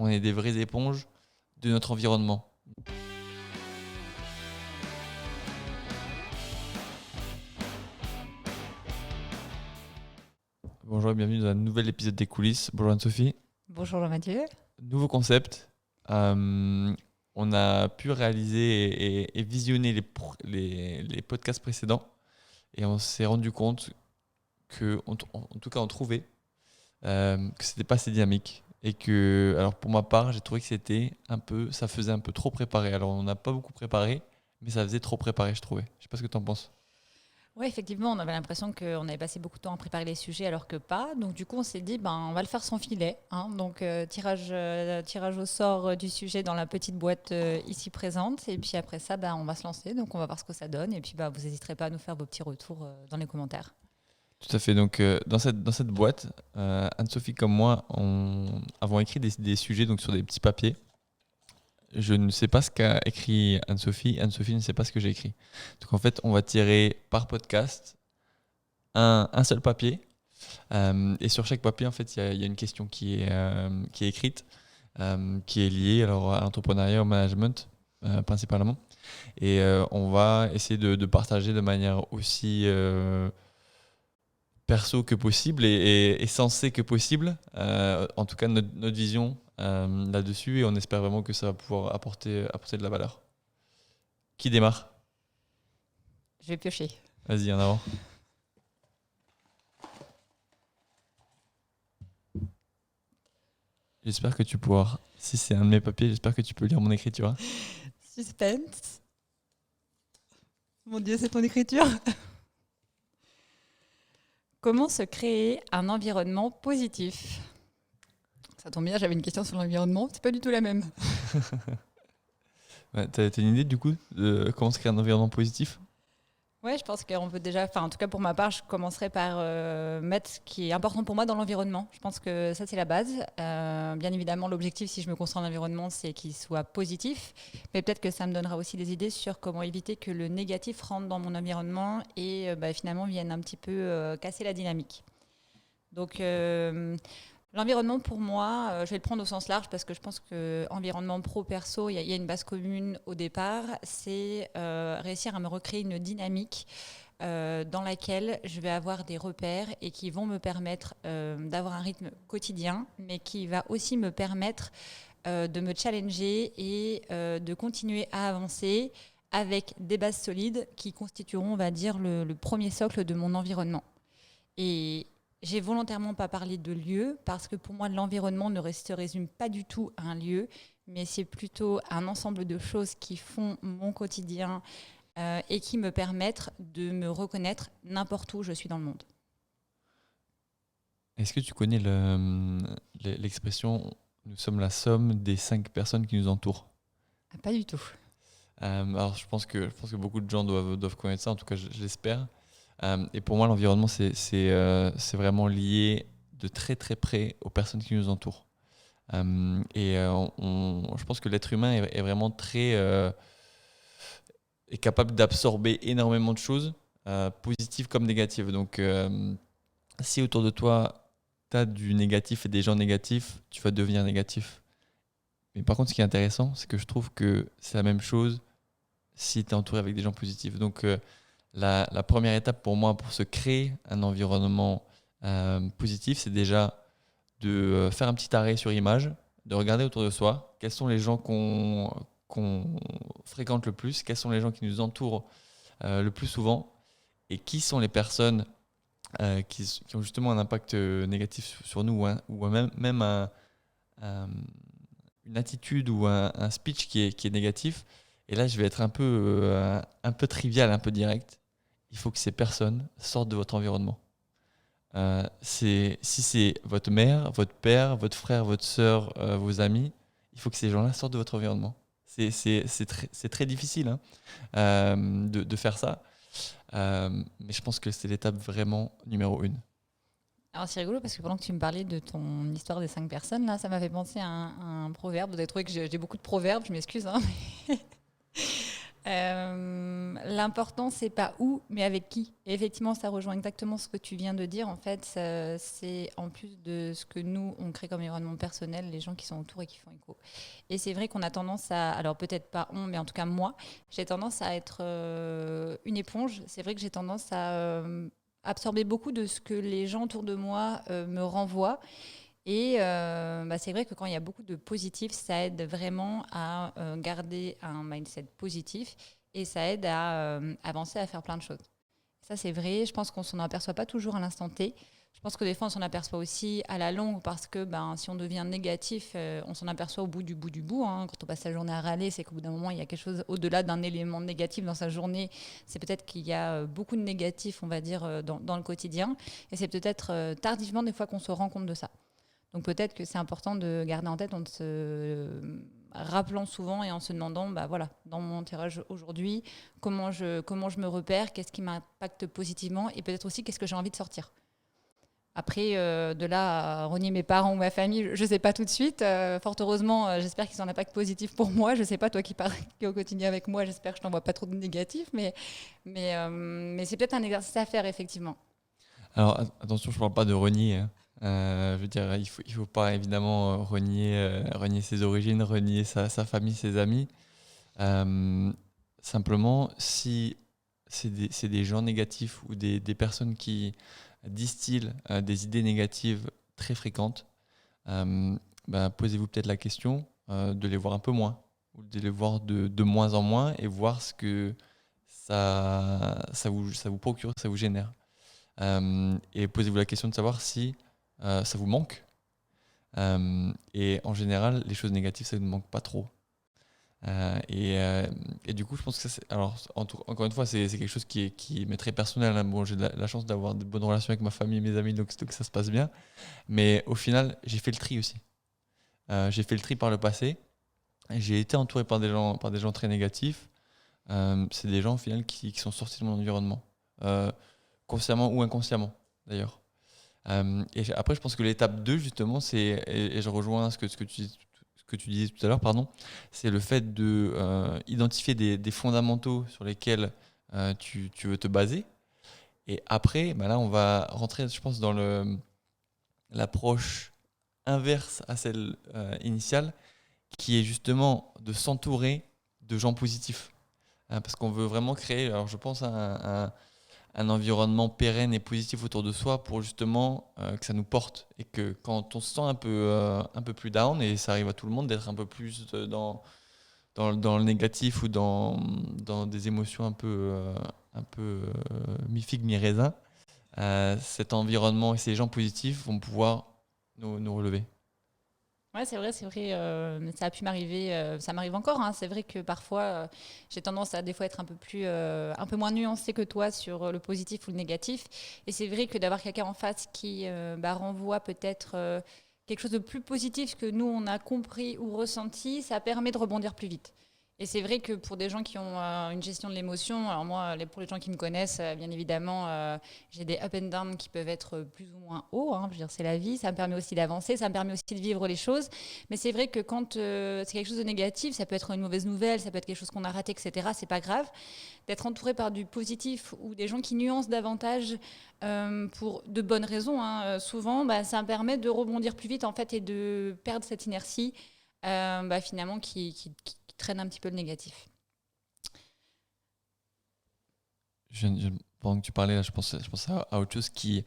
on est des vraies éponges de notre environnement. Bonjour et bienvenue dans un nouvel épisode des coulisses. Bonjour Anne-Sophie. Bonjour Jean-Mathieu. Nouveau concept. On a pu réaliser et visionner les podcasts précédents et on s'est rendu compte que, en tout cas, on trouvait que c'était pas assez dynamique et que, alors pour ma part, j'ai trouvé que ça faisait un peu trop préparé. Alors on n'a pas beaucoup préparé, mais ça faisait trop préparé, je trouvais. Je sais pas ce que tu en penses. Oui, effectivement, on avait l'impression qu'on avait passé beaucoup de temps à préparer les sujets alors que pas. Donc du coup, on s'est dit, on va le faire sans filet, hein. Donc tirage au sort du sujet dans la petite boîte ici présente. Et puis après ça, on va se lancer. Donc on va voir ce que ça donne. Et puis vous n'hésiterez pas à nous faire vos petits retours dans les commentaires. Tout à fait. Donc, dans cette boîte, Anne-Sophie comme moi, avons écrit des sujets donc, sur des petits papiers. Je ne sais pas ce qu'a écrit Anne-Sophie. Anne-Sophie ne sait pas ce que j'ai écrit. Donc, en fait, on va tirer par podcast un seul papier. Et sur chaque papier, en fait, il y a une question qui est écrite, qui est liée alors, à l'entrepreneuriat, au management, principalement. Et on va essayer de partager de manière aussi perso que possible et sensé que possible, en tout cas notre vision là-dessus, et on espère vraiment que ça va pouvoir apporter de la valeur. Qui démarre ? Je vais piocher. Vas-y, en avant. J'espère que tu pourras, si c'est un de mes papiers, j'espère que tu peux lire mon écriture. Suspense. Mon Dieu, c'est ton écriture. Comment se créer un environnement positif ? Ça tombe bien, j'avais une question sur l'environnement. C'est pas du tout la même. Ouais, t'as une idée du coup de comment se créer un environnement positif ? Ouais, je pense qu'on peut déjà, en tout cas pour ma part, je commencerai par mettre ce qui est important pour moi dans l'environnement. Je pense que ça, c'est la base. Bien évidemment, l'objectif, si je me construis un environnement, c'est qu'il soit positif. Mais peut-être que ça me donnera aussi des idées sur comment éviter que le négatif rentre dans mon environnement et finalement vienne un petit peu casser la dynamique. Donc, l'environnement, pour moi, je vais le prendre au sens large parce que je pense qu'environnement pro-perso, il y a une base commune au départ, c'est réussir à me recréer une dynamique dans laquelle je vais avoir des repères et qui vont me permettre d'avoir un rythme quotidien, mais qui va aussi me permettre de me challenger et de continuer à avancer avec des bases solides qui constitueront, on va dire, le premier socle de mon environnement. Et j'ai volontairement pas parlé de lieu parce que pour moi, l'environnement ne se résume pas du tout à un lieu, mais c'est plutôt un ensemble de choses qui font mon quotidien et qui me permettent de me reconnaître n'importe où je suis dans le monde. Est-ce que tu connais l'expression « nous sommes la somme des 5 personnes qui nous entourent » ? Pas du tout. Alors je pense que beaucoup de gens doivent connaître ça, en tout cas je l'espère. Et pour moi, l'environnement, c'est vraiment lié de très très près aux personnes qui nous entourent. Je pense que l'être humain est vraiment est capable d'absorber énormément de choses, positives comme négatives. Donc, si autour de toi, tu as du négatif et des gens négatifs, tu vas devenir négatif. Mais par contre, ce qui est intéressant, c'est que je trouve que c'est la même chose si tu es entouré avec des gens positifs. Donc, la première étape pour moi, pour se créer un environnement positif, c'est déjà de faire un petit arrêt sur image, de regarder autour de soi, quels sont les gens qu'on fréquente le plus, quels sont les gens qui nous entourent le plus souvent, et qui sont les personnes qui ont justement un impact négatif sur nous, ou même une attitude ou un speech qui est négatif. Et là, je vais être un peu trivial, un peu direct. Il faut que ces personnes sortent de votre environnement. Si c'est votre mère, votre père, votre frère, votre sœur, vos amis, il faut que ces gens-là sortent de votre environnement. C'est très difficile de faire ça. Mais je pense que c'est l'étape vraiment numéro 1. Alors c'est rigolo parce que pendant que tu me parlais de ton histoire des 5 personnes, là, ça m'a fait penser à un proverbe. Vous avez trouvé que j'ai beaucoup de proverbes, je m'excuse. L'important, c'est pas où, mais avec qui. Et effectivement, ça rejoint exactement ce que tu viens de dire. En fait, c'est en plus de ce que nous, on crée comme environnement personnel, les gens qui sont autour et qui font écho. Et c'est vrai qu'on a tendance à, alors peut-être pas on, mais en tout cas moi, j'ai tendance à être une éponge. C'est vrai que j'ai tendance à absorber beaucoup de ce que les gens autour de moi me renvoient. Et c'est vrai que quand il y a beaucoup de positifs, ça aide vraiment à garder un mindset positif et ça aide à avancer, à faire plein de choses. Ça, c'est vrai. Je pense qu'on s'en aperçoit pas toujours à l'instant T. Je pense que des fois, on s'en aperçoit aussi à la longue parce que si on devient négatif, on s'en aperçoit au bout du bout du bout, hein. Quand on passe sa journée à râler, c'est qu'au bout d'un moment, il y a quelque chose au-delà d'un élément négatif dans sa journée. C'est peut-être qu'il y a beaucoup de négatifs, on va dire, dans le quotidien. Et c'est peut-être tardivement des fois qu'on se rend compte de ça. Donc peut-être que c'est important de garder en tête en se rappelant souvent et en se demandant, voilà, dans mon entourage aujourd'hui, comment je me repère, qu'est-ce qui m'impacte positivement et peut-être aussi qu'est-ce que j'ai envie de sortir. Après, de là à renier mes parents ou ma famille, je ne sais pas tout de suite. Fort heureusement, j'espère qu'ils ont un impact positif pour moi. Je ne sais pas, toi qui parles au quotidien avec moi, j'espère que je n'en vois pas trop de négatifs, mais c'est peut-être un exercice à faire, effectivement. Alors attention, je ne parle pas de renier, hein. Je veux dire, il faut pas évidemment renier ses origines, renier sa famille, ses amis. Euh, Simplement, si c'est des gens négatifs ou des personnes qui distillent des idées négatives très fréquentes, euh, posez-vous peut-être la question de les voir un peu moins, ou de les voir de moins en moins et voir ce que ça vous procure, ça vous génère. Et posez-vous la question de savoir si ça vous manque. Et en général, les choses négatives, ça ne manque pas trop. Euh, et, euh, et du coup, je pense que ça, alors, encore une fois, c'est quelque chose qui m'est très personnel, hein. Bon, j'ai la chance d'avoir de bonnes relations avec ma famille et mes amis, donc ça se passe bien. Mais au final, j'ai fait le tri aussi. J'ai fait le tri par le passé. J'ai été entouré par des gens très négatifs. C'est des gens, au final, qui sont sortis de mon environnement. Consciemment ou inconsciemment, d'ailleurs. Et après, je pense que l'étape 2 justement, et je rejoins ce que tu disais tout à l'heure, pardon, c'est le fait de identifier des fondamentaux sur lesquels tu veux te baser. Et après, là, on va rentrer, je pense, dans l'approche inverse à celle initiale, qui est justement de s'entourer de gens positifs. Parce qu'on veut vraiment créer, alors je pense, un environnement pérenne et positif autour de soi pour justement que ça nous porte et que quand on se sent un peu plus down, et ça arrive à tout le monde d'être un peu plus dans le négatif ou dans des émotions un peu mi-figue, mi-raisin, cet environnement et ces gens positifs vont pouvoir nous relever. Ouais, c'est vrai, c'est vrai. Ça a pu m'arriver, ça m'arrive encore, hein. C'est vrai que parfois, j'ai tendance à des fois être un peu moins nuancée que toi sur le positif ou le négatif. Et c'est vrai que d'avoir quelqu'un en face qui renvoie peut-être quelque chose de plus positif que nous on a compris ou ressenti, ça permet de rebondir plus vite. Et c'est vrai que pour des gens qui ont une gestion de l'émotion, alors moi, pour les gens qui me connaissent, bien évidemment, j'ai des up and down qui peuvent être plus ou moins hauts, hein. Je veux dire, c'est la vie. Ça me permet aussi d'avancer, ça me permet aussi de vivre les choses. Mais c'est vrai que quand c'est quelque chose de négatif, ça peut être une mauvaise nouvelle, ça peut être quelque chose qu'on a raté, etc. C'est pas grave. D'être entouré par du positif ou des gens qui nuancent davantage pour de bonnes raisons, hein, souvent, ça me permet de rebondir plus vite en fait et de perdre cette inertie finalement qui traîne un petit peu le négatif. Pendant que tu parlais, là, je pense à autre chose qui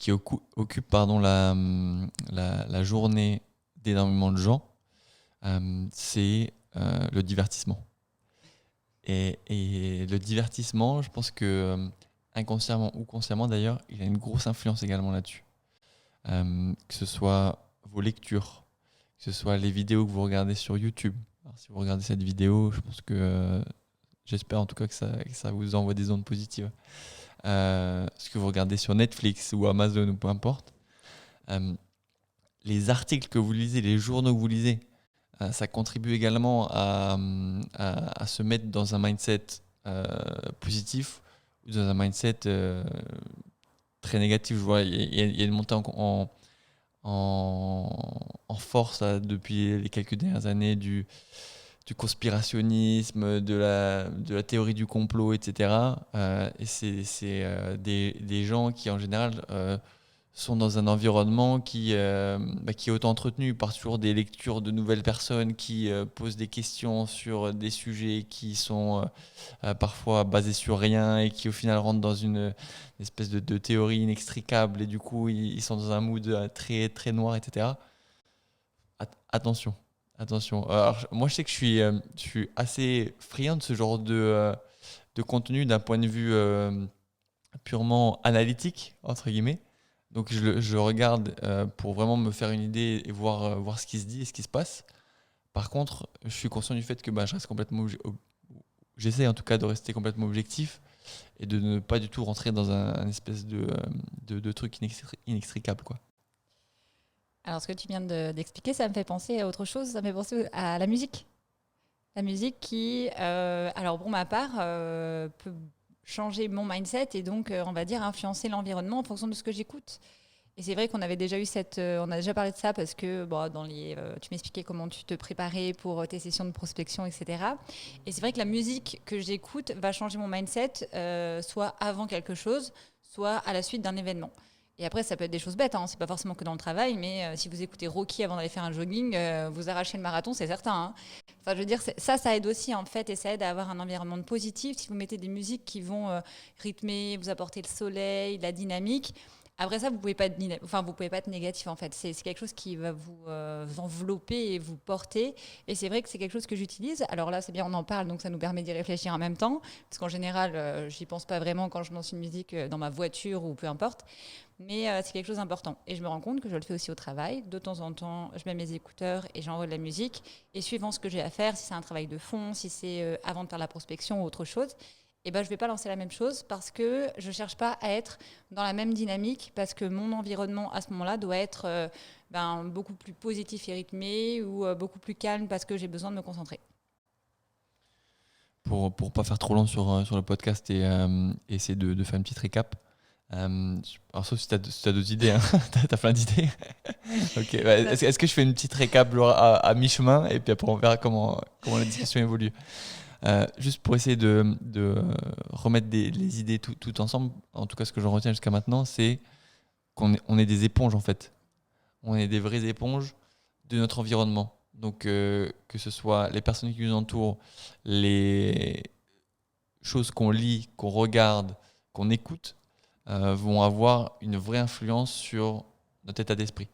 occupe pardon, la journée d'énormément de gens, c'est le divertissement. Et le divertissement, je pense que inconsciemment ou consciemment d'ailleurs, il a une grosse influence également là-dessus. Que ce soit vos lectures, que ce soit les vidéos que vous regardez sur YouTube. Alors, si vous regardez cette vidéo, je pense que j'espère en tout cas que ça vous envoie des ondes positives. Ce que vous regardez sur Netflix ou Amazon ou peu importe. Euh, les articles que vous lisez, les journaux que vous lisez, ça contribue également à se mettre dans un mindset positif ou dans un mindset très négatif. Je vois, il y a une montée en force là, depuis les quelques dernières années du conspirationnisme, de la théorie du complot, etc. Et c'est des gens qui, en général, sont dans un environnement qui est auto-entretenu par toujours des lectures de nouvelles personnes qui posent des questions sur des sujets qui sont parfois basés sur rien et qui, au final, rentrent dans une espèce de théorie inextricable et du coup, ils sont dans un mood très, très noir, etc. Attention, attention. Alors, moi, je sais que je suis assez friand de ce genre de contenu d'un point de vue purement analytique, entre guillemets. Donc, je regarde pour vraiment me faire une idée et voir ce qui se dit et ce qui se passe. Par contre, je suis conscient du fait que je reste complètement j'essaie en tout cas de rester complètement objectif et de ne pas du tout rentrer dans un espèce de truc inextricable, quoi. Alors, ce que tu viens d'expliquer, ça me fait penser à autre chose. Ça me fait penser à la musique. La musique qui, alors pour ma part, peut changer mon mindset et donc, on va dire, influencer l'environnement en fonction de ce que j'écoute. Et c'est vrai qu'on avait déjà eu on a déjà parlé de ça parce que bon, tu m'expliquais comment tu te préparais pour tes sessions de prospection, etc. Et c'est vrai que la musique que j'écoute va changer mon mindset, soit avant quelque chose, soit à la suite d'un événement. Et après, ça peut être des choses bêtes, hein. C'est pas forcément que dans le travail, mais si vous écoutez Rocky avant d'aller faire un jogging, vous arrachez le marathon, c'est certain, hein. Enfin, je veux dire, ça aide aussi en fait, et ça aide à avoir un environnement positif. Si vous mettez des musiques qui vont rythmer, vous apporter le soleil, la dynamique. Après ça, vous pouvez pas être négatif en fait. C'est quelque chose qui va vous envelopper et vous porter. Et c'est vrai que c'est quelque chose que j'utilise. Alors là, c'est bien, on en parle, donc ça nous permet d'y réfléchir en même temps. Parce qu'en général, j'y pense pas vraiment quand je lance une musique dans ma voiture ou peu importe. Mais c'est quelque chose d'important. Et je me rends compte que je le fais aussi au travail. De temps en temps, je mets mes écouteurs et j'envoie de la musique. Et suivant ce que j'ai à faire, si c'est un travail de fond, si c'est avant de faire la prospection ou autre chose, je ne vais pas lancer la même chose parce que je ne cherche pas à être dans la même dynamique parce que mon environnement à ce moment-là doit être beaucoup plus positif et rythmé ou beaucoup plus calme parce que j'ai besoin de me concentrer. Pour pas faire trop long sur le podcast et essayer de faire une petite récap. Alors sauf si tu as d'autres idées, hein. T'as plein d'idées. Ok. Est-ce que je fais une petite récap genre, à mi-chemin et puis après on verra comment la discussion évolue. Juste pour essayer de remettre les idées tout ensemble, en tout cas ce que j'en retiens jusqu'à maintenant, c'est on est des éponges en fait. On est des vraies éponges de notre environnement. Donc que ce soit les personnes qui nous entourent, les choses qu'on lit, qu'on regarde, qu'on écoute, vont avoir une vraie influence sur notre état d'esprit.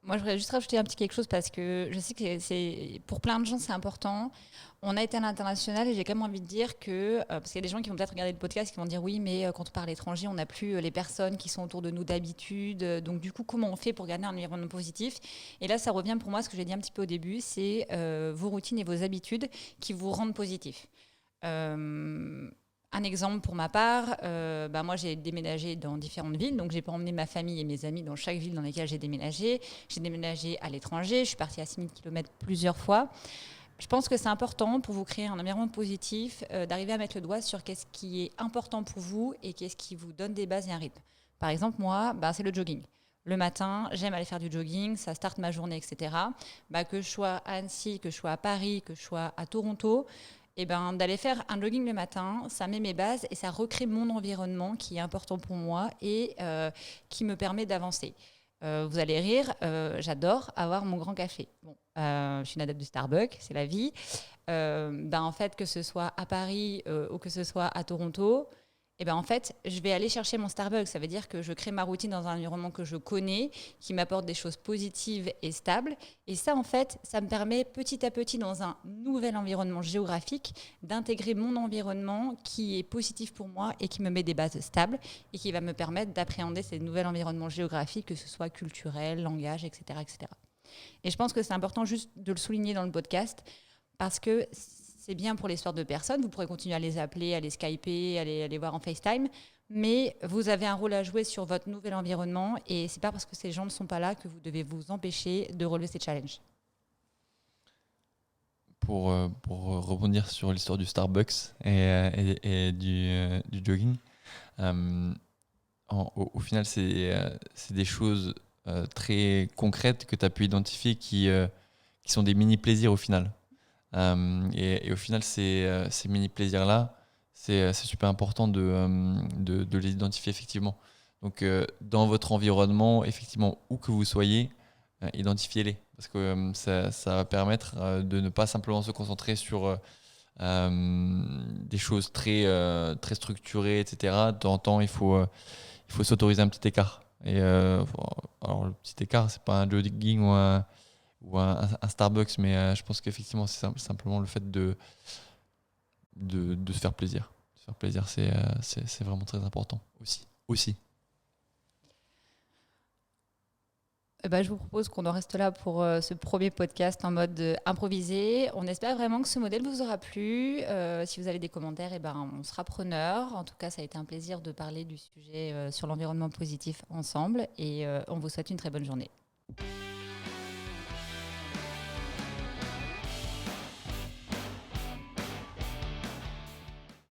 Moi, je voudrais juste rajouter un petit quelque chose parce que je sais que pour plein de gens, c'est important. On a été à l'international et j'ai quand même envie de dire que, parce qu'il y a des gens qui vont peut-être regarder le podcast qui vont dire oui, mais quand on parle étranger, on n'a plus les personnes qui sont autour de nous d'habitude. Donc du coup, comment on fait pour garder un environnement positif? Et là, ça revient pour moi à ce que j'ai dit un petit peu au début, c'est vos routines et vos habitudes qui vous rendent positif. Un exemple pour ma part, moi j'ai déménagé dans différentes villes, donc j'ai pas emmené ma famille et mes amis dans chaque ville dans laquelle j'ai déménagé. J'ai déménagé à l'étranger, je suis partie à 6000 km plusieurs fois. Je pense que c'est important pour vous créer un environnement positif, d'arriver à mettre le doigt sur qu'est-ce qui est important pour vous et qu'est-ce qui vous donne des bases et un rythme. Par exemple, moi, c'est le jogging. Le matin, j'aime aller faire du jogging, ça starte ma journée, etc. Que je sois à Annecy, que je sois à Paris, que je sois à Toronto, d'aller faire un jogging le matin, ça met mes bases et ça recrée mon environnement qui est important pour moi et qui me permet d'avancer. Vous allez rire, j'adore avoir mon grand café. Bon, je suis une adepte du Starbucks, c'est la vie. En fait, que ce soit à Paris ou que ce soit à Toronto, en fait, je vais aller chercher mon Starbucks. Ça veut dire que je crée ma routine dans un environnement que je connais, qui m'apporte des choses positives et stables. Et ça, en fait, ça me permet petit à petit, dans un nouvel environnement géographique, d'intégrer mon environnement qui est positif pour moi et qui me met des bases stables et qui va me permettre d'appréhender ces nouveaux environnements géographiques, que ce soit culturel, langage, etc., etc. Et je pense que c'est important juste de le souligner dans le podcast parce que c'est bien pour les sortes de personnes. Vous pourrez continuer à les appeler, à les skyper, à les voir en FaceTime. Mais vous avez un rôle à jouer sur votre nouvel environnement. Et c'est pas parce que ces gens ne sont pas là que vous devez vous empêcher de relever ces challenges. Pour rebondir sur l'histoire du Starbucks et du jogging, au final, c'est des choses très concrètes que tu as pu identifier qui sont des mini-plaisirs au final. Et au final, ces mini-plaisirs-là, c'est super important de les identifier effectivement. Donc, dans votre environnement, effectivement, où que vous soyez, identifiez-les. Parce que ça va permettre de ne pas simplement se concentrer sur des choses très structurées, etc. De temps en temps, il faut s'autoriser un petit écart. Alors, le petit écart, c'est pas un jogging ou un Starbucks, mais je pense qu'effectivement, c'est simplement le fait de se faire plaisir. Se faire plaisir, c'est vraiment très important aussi. Je vous propose qu'on en reste là pour ce premier podcast en mode improvisé. On espère vraiment que ce modèle vous aura plu. Si vous avez des commentaires, on sera preneur. En tout cas, ça a été un plaisir de parler du sujet sur l'environnement positif ensemble et on vous souhaite une très bonne journée.